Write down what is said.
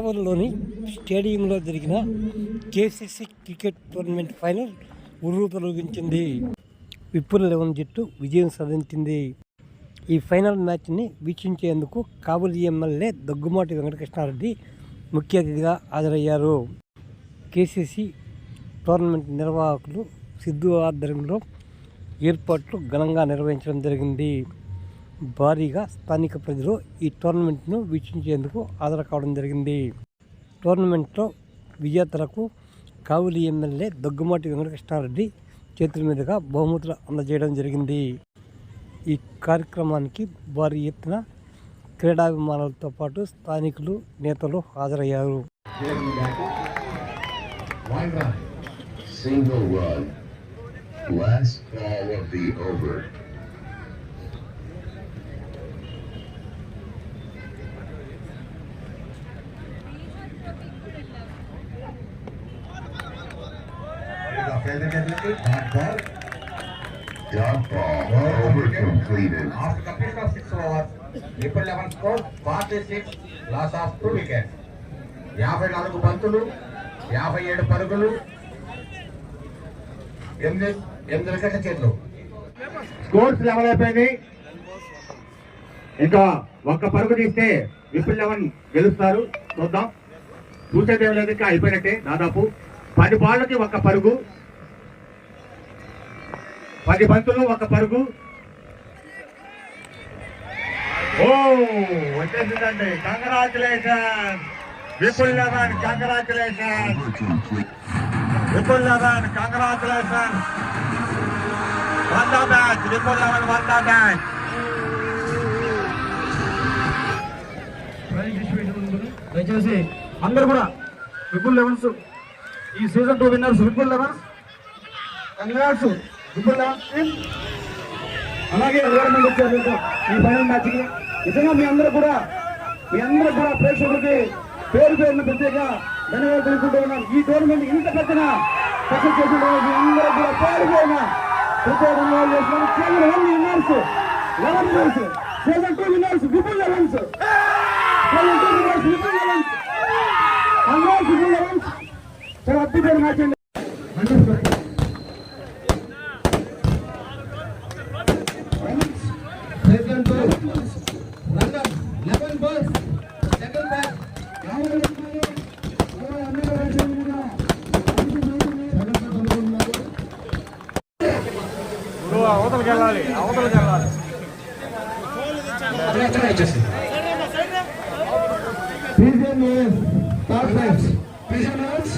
కావలిలోని స్టేడియంలో జరిగిన KCC cricket tournament final ఉర్రూ తొలగించింది. విపుల్ 11 జట్టు విజయం సాధించింది. ఈ ఫైనల్ మ్యాచ్ని వీక్షించేందుకు కావలి ఎమ్మెల్యే దగ్గుమాటి వెంకటకృష్ణారెడ్డి ముఖ్య అతిథిగా హాజరయ్యారు. కేసీసీ టోర్నమెంట్ నిర్వాహకులు సిద్ధు ఆధ్వర్యంలో ఏర్పాట్లు ఘనంగా నిర్వహించడం జరిగింది. భారీగా స్థానిక ప్రజలు ఈ టోర్నమెంట్ను వీక్షించేందుకు హాజరు కావడం జరిగింది. టోర్నమెంట్లో విజేతలకు కావలి ఎమ్మెల్యే దగ్గుమాటి వెంకటకృష్ణారెడ్డి చేతుల మీదుగా బహుమతులు అందజేయడం జరిగింది. ఈ కార్యక్రమానికి భారీ ఎత్తున క్రీడాభిమానులతో పాటు స్థానికులు, నేతలు హాజరయ్యారు. Dot ball over completed. After completion of 6 overs, Triple 11 scored 46, loss of 2 wickets. 54 బంతులు, 57 పరుగులు, 8 వికెట్ల చేతులు. స్కోర్స్ లెవెల్ అయిపోయింది. ఇంకా ఒక్క పరుగు తీస్తే ట్రిపుల్ 11 గెలుస్తారు. చూద్దాం. చూసేదేం లేదు, ఇంకా అయిపోయినట్టే. దాదాపు 10 బాళ్ళకి ఒక్క పరుగు, 10 బంతులు, 1 పరుగు. వచ్చేసిందండి. Congratulation Vipul 11, congratulation Vipul 11, congratulation. One the match, Vipul 11 one the match. దయచేసి అందరూ కూడా విపుల్ 11 ఈ season 2 winners Vipul 11, congrats Vipul 11. అలాగే గవర్నమెంట్ వచ్చారు ఈ ఫైనల్ మ్యాచ్కి. నిజంగా మీ అందరూ కూడా ప్రేక్షకులకి పేరు పేరున ప్రత్యేక ధన్యవాదాలు తెలుపుకుంటూ ఉన్నాం. ఈ టోర్నమెంట్ ఇంత పెద్దన సక్సెస్ చేసిన మీ అందరూ కూడా పేరు పేరున ప్రత్యేక ధన్యవాదాలు చేస్తున్నాం. Season 1 winners 11 winners, season 2 winners Vipul 11, season 2 winners Vipul 11. Congrats Vipul 11. చాలా అద్భుతమైన మ్యాచ్ అండి. అవతలకి వెళ్ళాలి. Season is third match. Season is